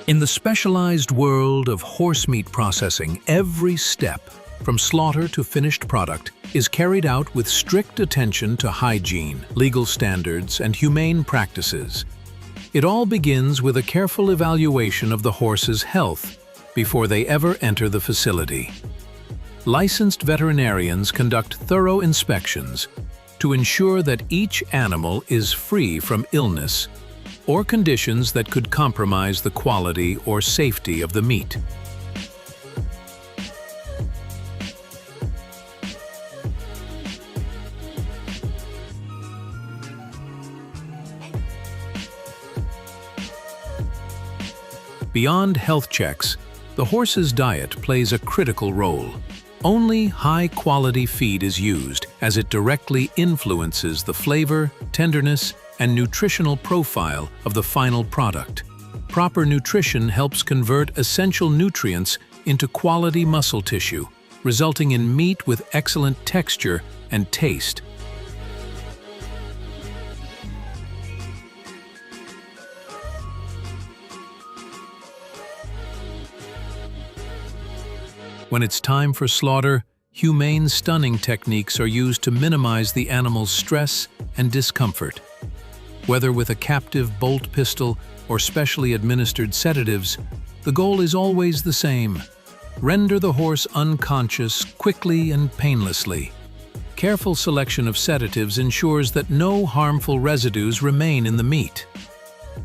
In the specialized world of horse meat processing, every step, from slaughter to finished product, is carried out with strict attention to hygiene, legal standards, and humane practices. It all begins with a careful evaluation of the horse's health before they ever enter the facility. Licensed veterinarians conduct thorough inspections to ensure that each animal is free from illness or conditions that could compromise the quality or safety of the meat. Beyond health checks, the horse's diet plays a critical role. Only high-quality feed is used, as it directly influences the flavor, tenderness, and nutritional profile of the final product. Proper nutrition helps convert essential nutrients into quality muscle tissue, resulting in meat with excellent texture and taste. When it's time for slaughter, humane stunning techniques are used to minimize the animal's stress and discomfort. Whether with a captive bolt pistol or specially administered sedatives, the goal is always the same: render the horse unconscious quickly and painlessly. Careful selection of sedatives ensures that no harmful residues remain in the meat.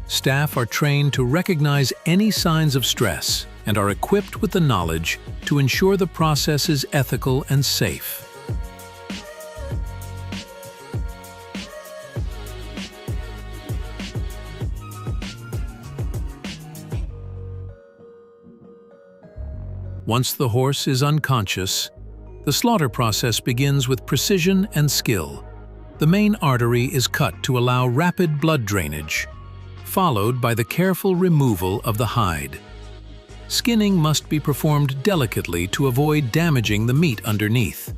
Staff are trained to recognize any signs of stress and are equipped with the knowledge to ensure the process is ethical and safe. Once the horse is unconscious, the slaughter process begins with precision and skill. The main artery is cut to allow rapid blood drainage, followed by the careful removal of the hide. Skinning must be performed delicately to avoid damaging the meat underneath.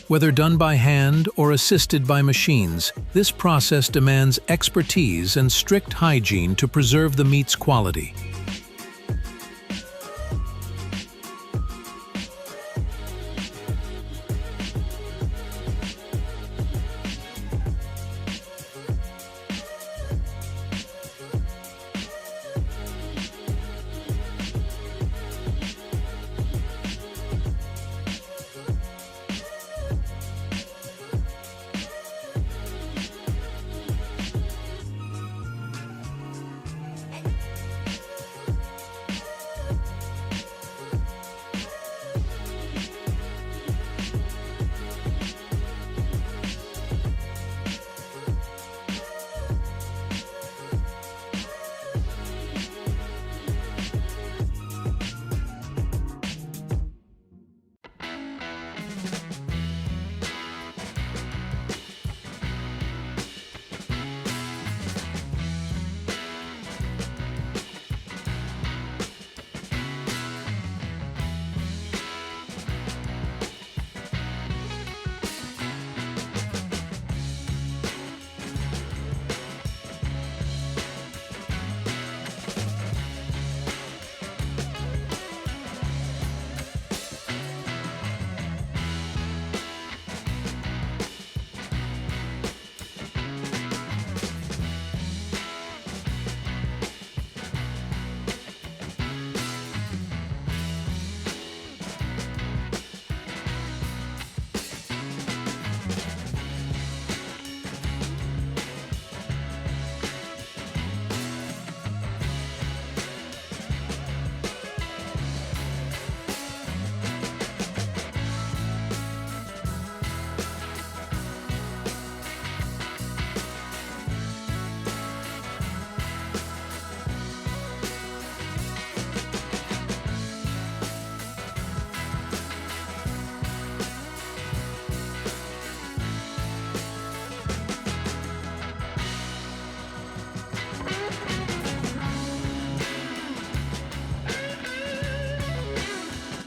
Whether done by hand or assisted by machines, this process demands expertise and strict hygiene to preserve the meat's quality.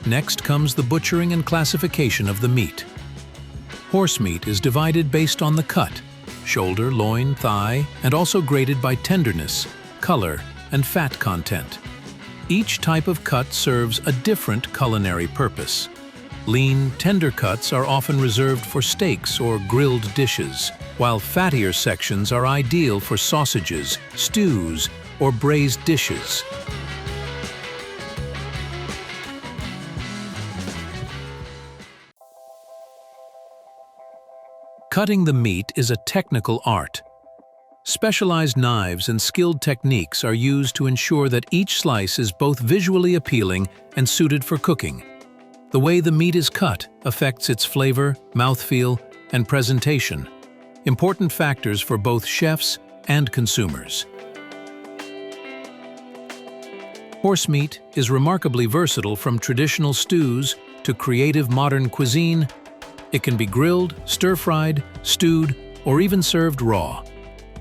Next comes the butchering and classification of the meat. Horse meat is divided based on the cut, shoulder, loin, thigh, and also graded by tenderness, color, and fat content. Each type of cut serves a different culinary purpose. Lean, tender cuts are often reserved for steaks or grilled dishes, while fattier sections are ideal for sausages, stews, or braised dishes. Cutting the meat is a technical art. Specialized knives and skilled techniques are used to ensure that each slice is both visually appealing and suited for cooking. The way the meat is cut affects its flavor, mouthfeel, and presentation, important factors for both chefs and consumers. Horse meat is remarkably versatile, from traditional stews to creative modern cuisine. It can be grilled, stir-fried, stewed, or even served raw.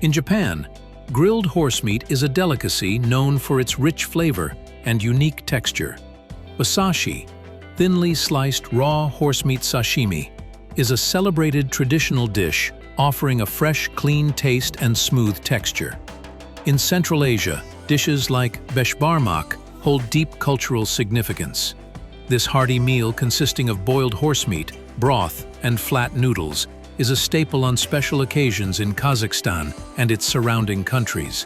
In Japan, grilled horse meat is a delicacy known for its rich flavor and unique texture. Wasashi, thinly sliced raw horse meat sashimi, is a celebrated traditional dish offering a fresh, clean taste and smooth texture. In Central Asia, dishes like beshbarmak hold deep cultural significance. This hearty meal, consisting of boiled horse meat, broth, and flat noodles, is a staple on special occasions in Kazakhstan and its surrounding countries.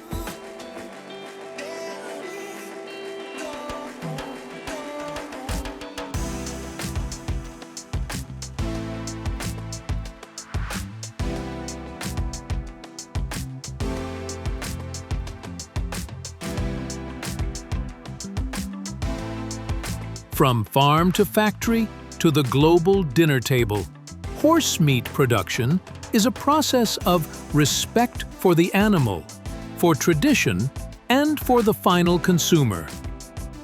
From farm to factory to the global dinner table, horse meat production is a process of respect for the animal, for tradition, and for the final consumer.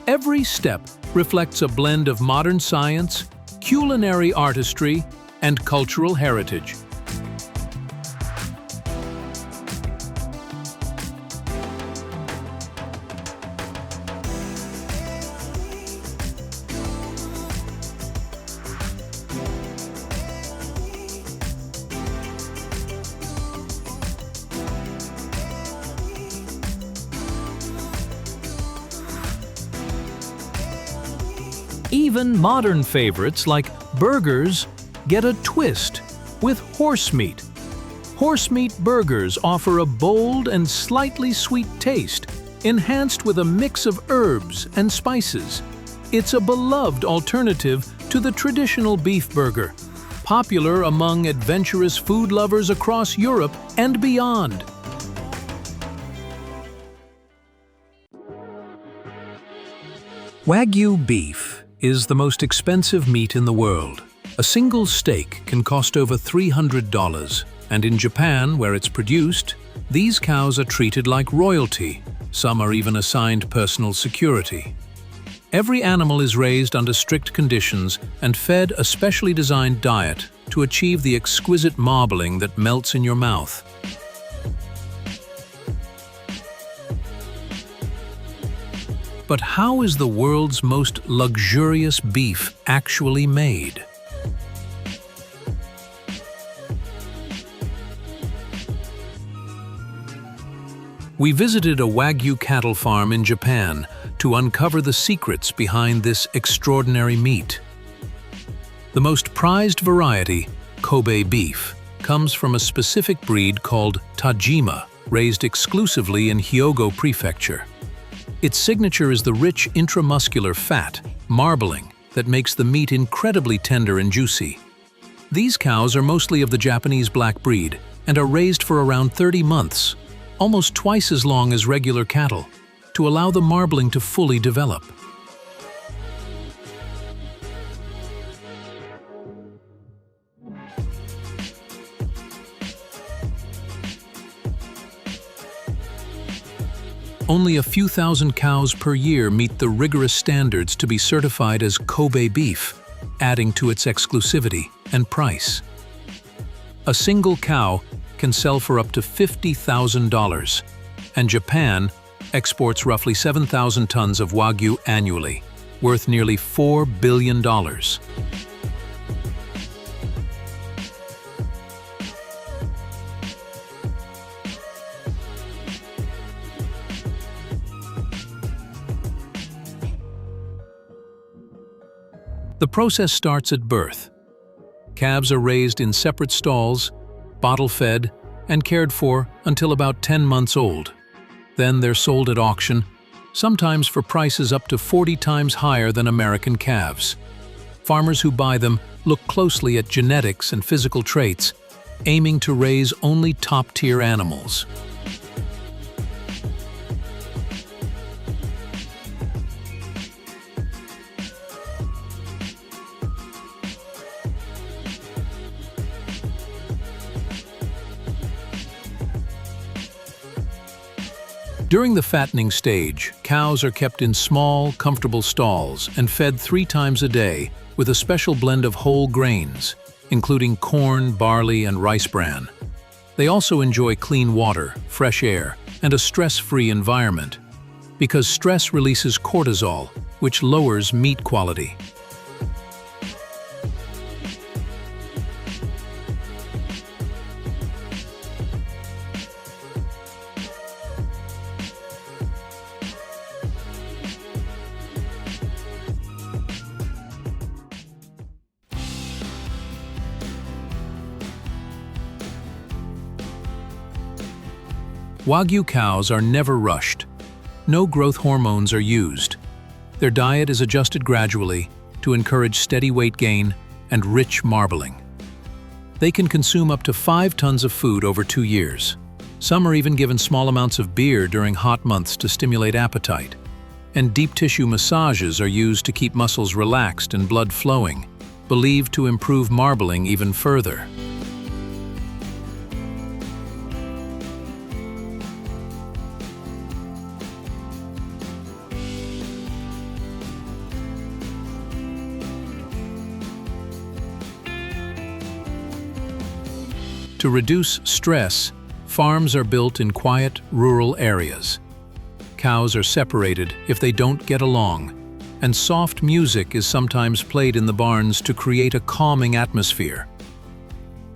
Every step reflects a blend of modern science, culinary artistry, and cultural heritage. Even modern favorites like burgers get a twist with horse meat. Horse meat burgers offer a bold and slightly sweet taste, enhanced with a mix of herbs and spices. It's a beloved alternative to the traditional beef burger, popular among adventurous food lovers across Europe and beyond. Wagyu beef is the most expensive meat in the world. A single steak can cost over $300, and in Japan, where it's produced, these cows are treated like royalty. Some are even assigned personal security. Every animal is raised under strict conditions and fed a specially designed diet to achieve the exquisite marbling that melts in your mouth. But how is the world's most luxurious beef actually made? We visited a Wagyu cattle farm in Japan to uncover the secrets behind this extraordinary meat. The most prized variety, Kobe beef, comes from a specific breed called Tajima, raised exclusively in Hyogo Prefecture. Its signature is the rich intramuscular fat, marbling, that makes the meat incredibly tender and juicy. These cows are mostly of the Japanese black breed and are raised for around 30 months, almost twice as long as regular cattle, to allow the marbling to fully develop. Only a few thousand cows per year meet the rigorous standards to be certified as Kobe beef, adding to its exclusivity and price. A single cow can sell for up to $50,000, and Japan exports roughly 7,000 tons of Wagyu annually, worth nearly $4 billion. The process starts at birth. Calves are raised in separate stalls, bottle-fed, and cared for until about 10 months old. Then they're sold at auction, sometimes for prices up to 40 times higher than American calves. Farmers who buy them look closely at genetics and physical traits, aiming to raise only top-tier animals. During the fattening stage, cows are kept in small, comfortable stalls and fed 3 times a day with a special blend of whole grains, including corn, barley, and rice bran. They also enjoy clean water, fresh air, and a stress-free environment, because stress releases cortisol, which lowers meat quality. Wagyu cows are never rushed. No growth hormones are used. Their diet is adjusted gradually to encourage steady weight gain and rich marbling. They can consume up to 5 tons of food over 2 years. Some are even given small amounts of beer during hot months to stimulate appetite. And deep tissue massages are used to keep muscles relaxed and blood flowing, believed to improve marbling even further. To reduce stress, farms are built in quiet, rural areas. Cows are separated if they don't get along, and soft music is sometimes played in the barns to create a calming atmosphere.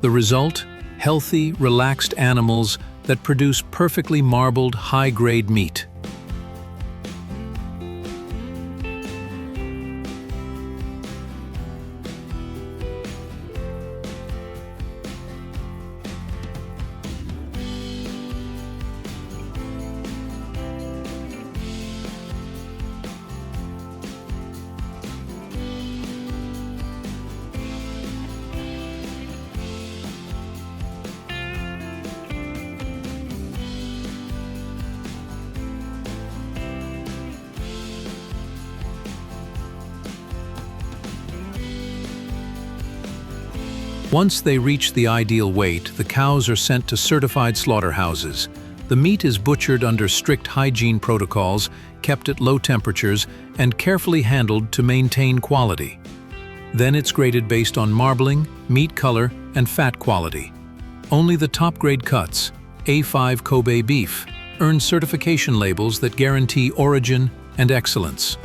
The result? Healthy, relaxed animals that produce perfectly marbled, high-grade meat. Once they reach the ideal weight, the cows are sent to certified slaughterhouses. The meat is butchered under strict hygiene protocols, kept at low temperatures, and carefully handled to maintain quality. Then it's graded based on marbling, meat color, and fat quality. Only the top-grade cuts, A5 Kobe beef, earn certification labels that guarantee origin and excellence.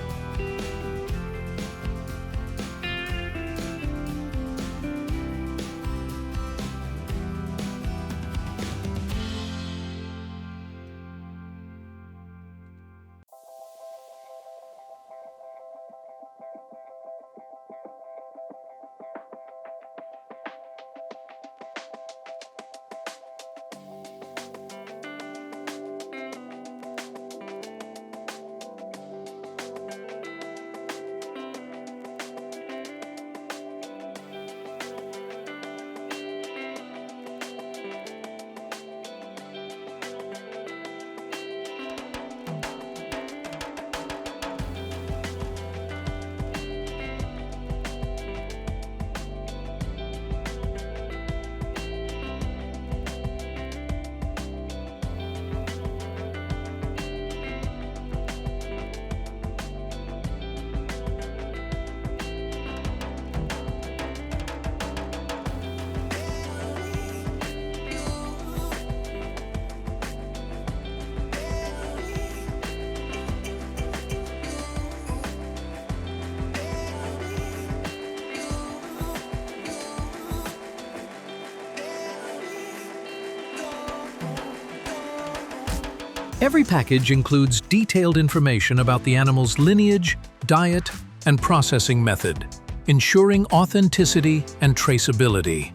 Every package includes detailed information about the animal's lineage, diet, and processing method. ensuring authenticity and traceability.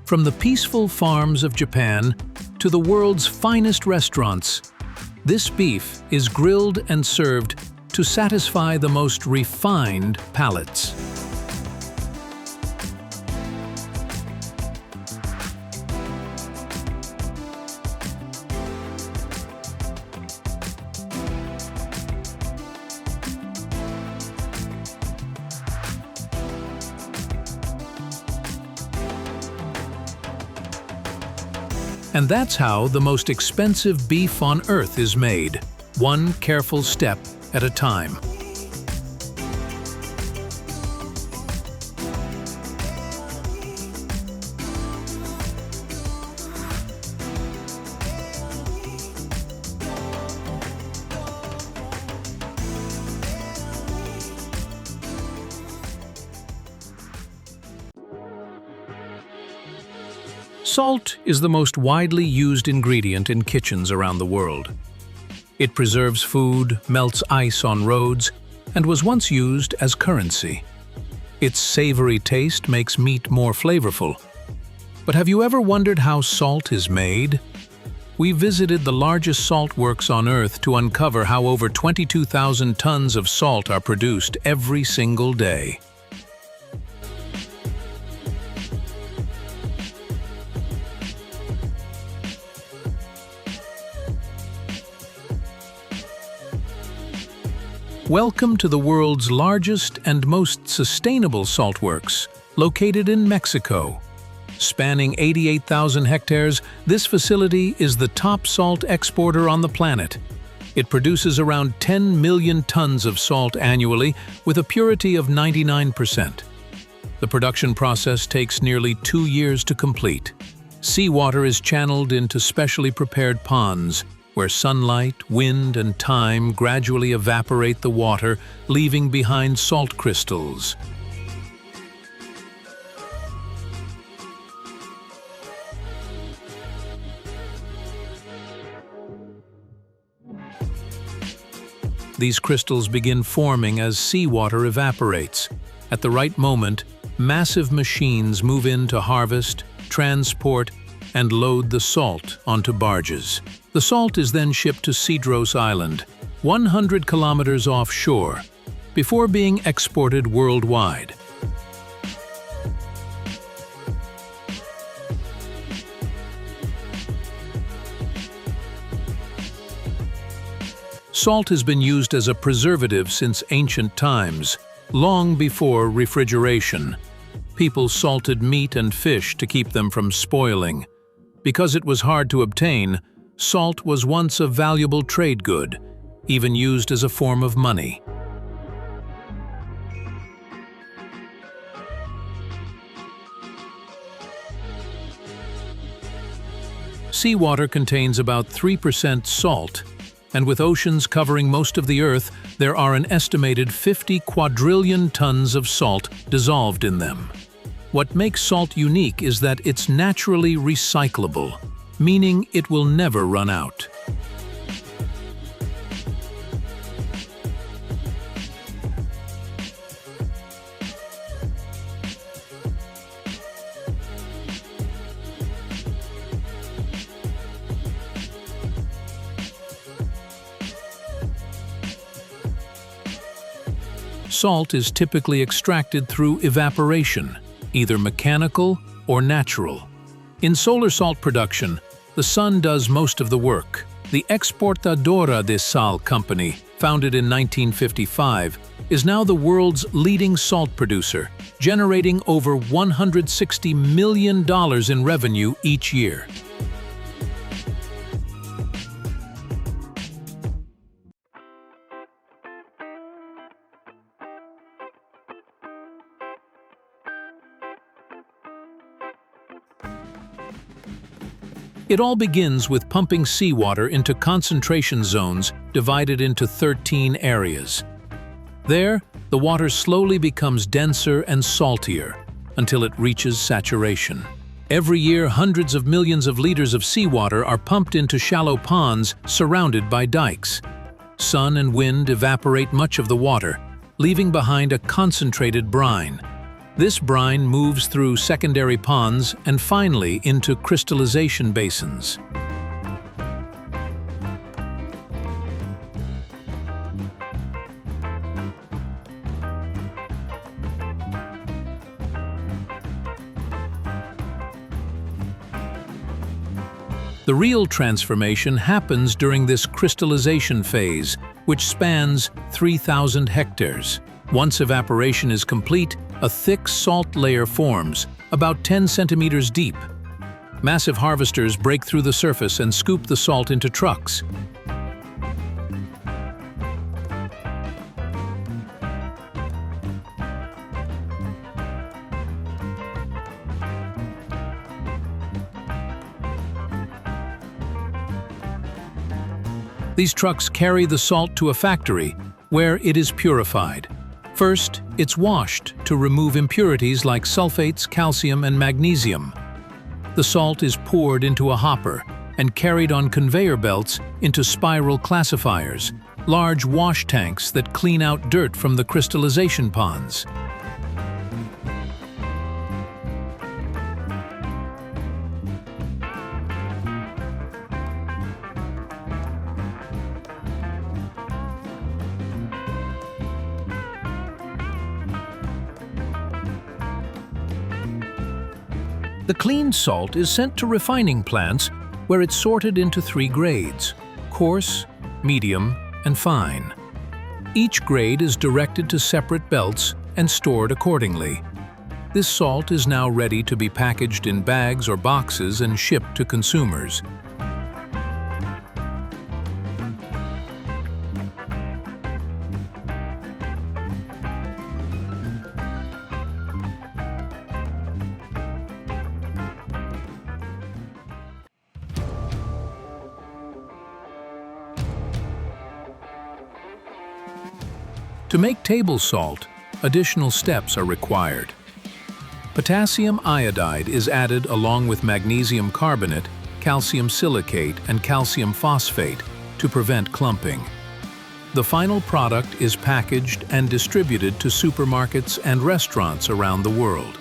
From the peaceful farms of Japan to the world's finest restaurants, this beef is grilled and served to satisfy the most refined palates. And that's how the most expensive beef on earth is made, one careful step at a time. Salt is the most widely used ingredient in kitchens around the world. It preserves food, melts ice on roads, and was once used as currency. Its savory taste makes meat more flavorful. But have you ever wondered how salt is made? We visited the largest salt works on Earth to uncover how over 22,000 tons of salt are produced every single day. Welcome to the world's largest and most sustainable salt works, located in Mexico. Spanning 88,000 hectares, this facility is the top salt exporter on the planet. It produces around 10 million tons of salt annually with a purity of 99%. The production process takes nearly 2 years to complete. Seawater is channeled into specially prepared ponds, where sunlight, wind, and time gradually evaporate the water, leaving behind salt crystals. These crystals begin forming as seawater evaporates. At the right moment, massive machines move in to harvest, transport, and load the salt onto barges. The salt is then shipped to Cedros Island, 100 kilometers offshore, before being exported worldwide. Salt has been used as a preservative since ancient times, long before refrigeration. People salted meat and fish to keep them from spoiling. Because it was hard to obtain, salt was once a valuable trade good, even used as a form of money. Seawater contains about 3% salt, and with oceans covering most of the Earth, there are an estimated 50 quadrillion tons of salt dissolved in them. What makes salt unique is that it's naturally recyclable, meaning it will never run out. Salt is typically extracted through evaporation, either mechanical or natural. In solar salt production, the sun does most of the work. The Exportadora de Sal company, founded in 1955, is now the world's leading salt producer, generating over $160 million in revenue each year. It all begins with pumping seawater into concentration zones divided into 13 areas. There, the water slowly becomes denser and saltier until it reaches saturation. Every year, hundreds of millions of liters of seawater are pumped into shallow ponds surrounded by dikes. Sun and wind evaporate much of the water, leaving behind a concentrated brine. This brine moves through secondary ponds and finally into crystallization basins. The real transformation happens during this crystallization phase, which spans 3,000 hectares. Once evaporation is complete, a thick salt layer forms, about 10 centimeters deep. Massive harvesters break through the surface and scoop the salt into trucks. These trucks carry the salt to a factory, where it is purified. First, it's washed to remove impurities like sulfates, calcium, and magnesium. The salt is poured into a hopper and carried on conveyor belts into spiral classifiers, large wash tanks that clean out dirt from the crystallization ponds. The cleaned salt is sent to refining plants where it's sorted into 3 grades: coarse, medium, and fine. Each grade is directed to separate belts and stored accordingly. This salt is now ready to be packaged in bags or boxes and shipped to consumers. To make table salt, additional steps are required. Potassium iodide is added along with magnesium carbonate, calcium silicate, and calcium phosphate to prevent clumping. The final product is packaged and distributed to supermarkets and restaurants around the world.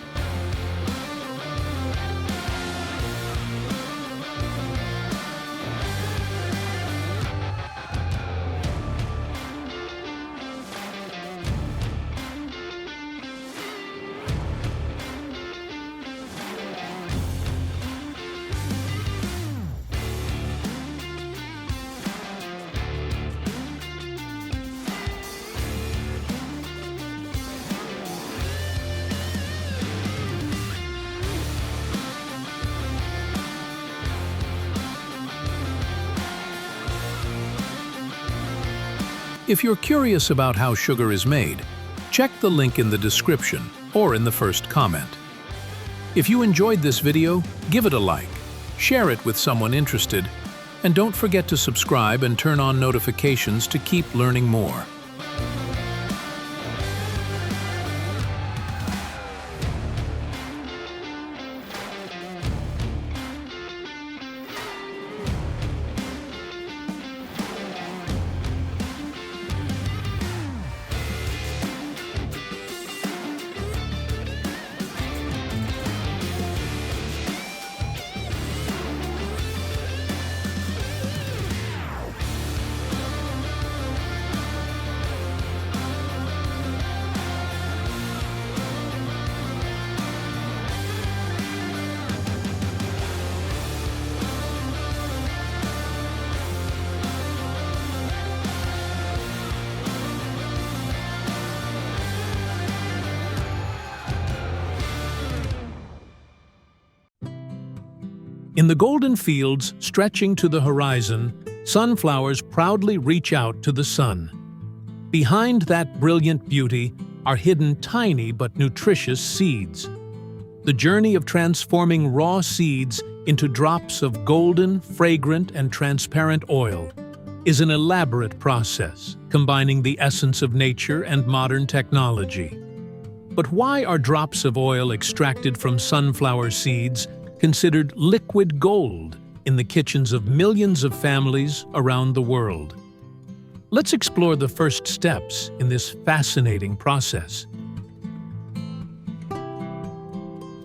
If you're curious about how sugar is made, check the link in the description or in the first comment. If you enjoyed this video, give it a like, share it with someone interested, and don't forget to subscribe and turn on notifications to keep learning more. In the golden fields stretching to the horizon, sunflowers proudly reach out to the sun. Behind that brilliant beauty are hidden tiny but nutritious seeds. The journey of transforming raw seeds into drops of golden, fragrant, and transparent oil is an elaborate process, combining the essence of nature and modern technology. But why are drops of oil extracted from sunflower seeds considered liquid gold in the kitchens of millions of families around the world? Let's explore the first steps in this fascinating process.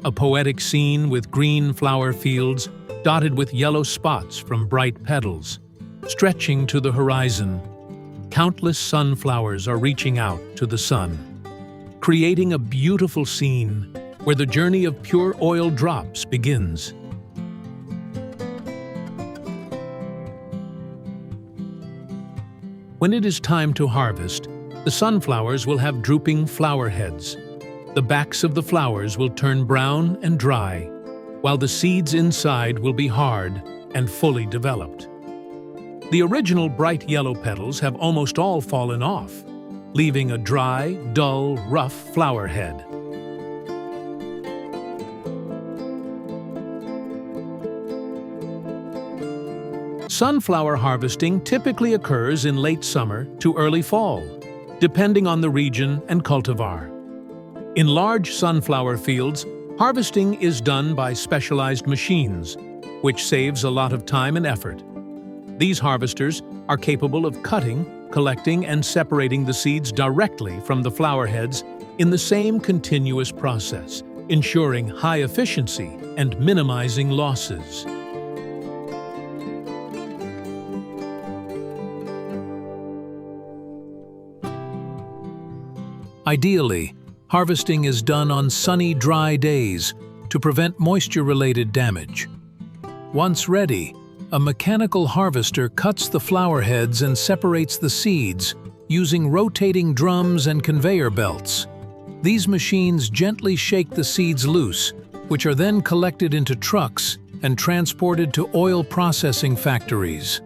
a poetic scene with green flower fields dotted with yellow spots from bright petals. Stretching to the horizon, countless sunflowers are reaching out to the sun, creating a beautiful scene where the journey of pure oil drops begins. When it is time to harvest, the sunflowers will have drooping flower heads. The backs of the flowers will turn brown and dry, while the seeds inside will be hard and fully developed. The original bright yellow petals have almost all fallen off, leaving a dry, dull, rough flower head. Sunflower harvesting typically occurs in late summer to early fall, depending on the region and cultivar. In large sunflower fields, harvesting is done by specialized machines, which saves a lot of time and effort. These harvesters are capable of cutting, collecting, and separating the seeds directly from the flower heads in the same continuous process, ensuring high efficiency and minimizing losses. Ideally, harvesting is done on sunny, dry days to prevent moisture-related damage. Once ready, a mechanical harvester cuts the flower heads and separates the seeds using rotating drums and conveyor belts. These machines gently shake the seeds loose, which are then collected into trucks and transported to oil processing factories.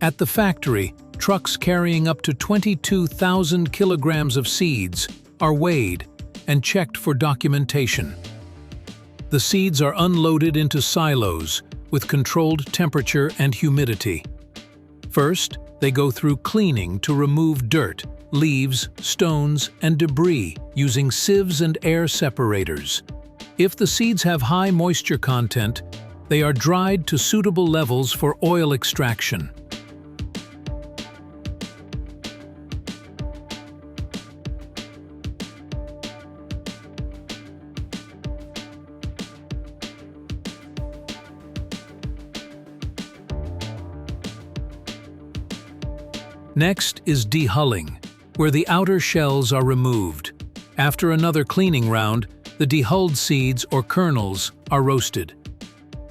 At the factory, trucks carrying up to 22,000 kilograms of seeds are weighed and checked for documentation. The seeds are unloaded into silos with controlled temperature and humidity. First, they go through cleaning to remove dirt, leaves, stones, and debris using sieves and air separators. If the seeds have high moisture content, they are dried to suitable levels for oil extraction. Next is dehulling, where the outer shells are removed. After another cleaning round, the dehulled seeds or kernels are roasted.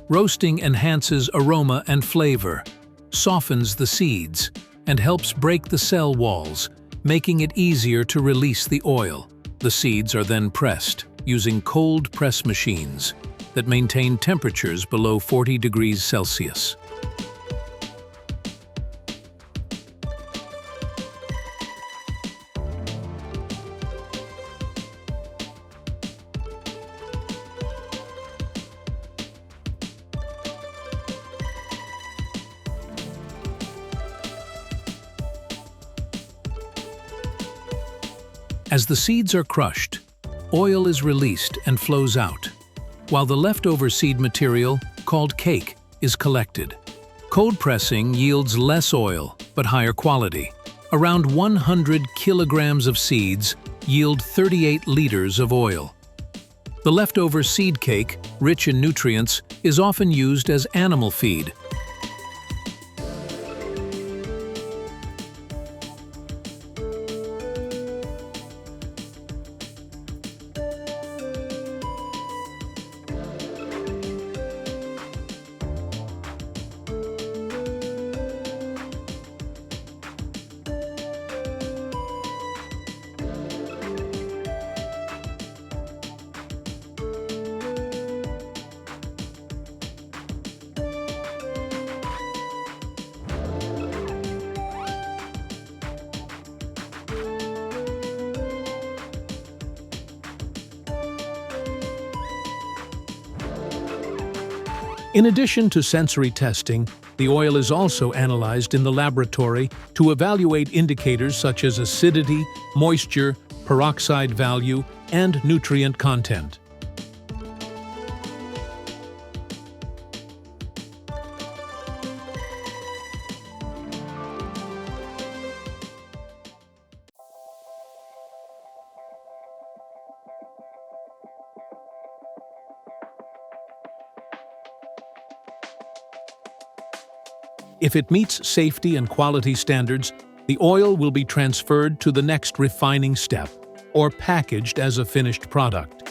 Roasting enhances aroma and flavor, softens the seeds, and helps break the cell walls, making it easier to release the oil. The seeds are then pressed using cold press machines that maintain temperatures below 40 degrees Celsius. As the seeds are crushed, oil is released and flows out, while the leftover seed material, called cake, is collected. Cold pressing yields less oil, but higher quality. Around 100 kilograms of seeds yield 38 liters of oil. The leftover seed cake, rich in nutrients, is often used as animal feed. In addition to sensory testing, the oil is also analyzed in the laboratory to evaluate indicators such as acidity, moisture, peroxide value, and nutrient content. If it meets safety and quality standards, the oil will be transferred to the next refining step, or packaged as a finished product.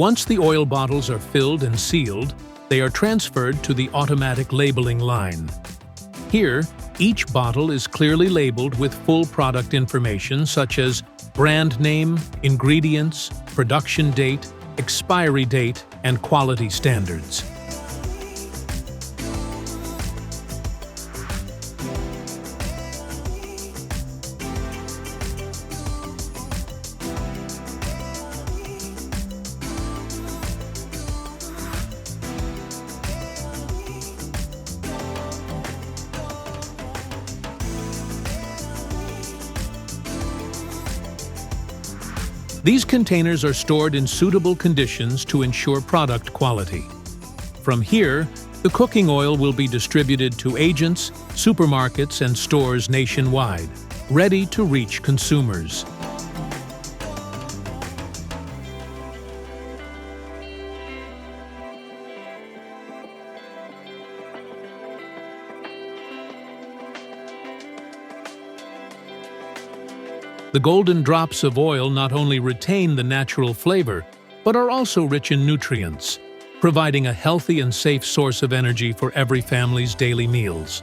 Once the oil bottles are filled and sealed, they are transferred to the automatic labeling line. Here, each bottle is clearly labeled with full product information such as brand name, ingredients, production date, expiry date, and quality standards. These containers are stored in suitable conditions to ensure product quality. From here, the cooking oil will be distributed to agents, supermarkets, and stores nationwide, ready to reach consumers. The golden drops of oil not only retain the natural flavor, but are also rich in nutrients, providing a healthy and safe source of energy for every family's daily meals.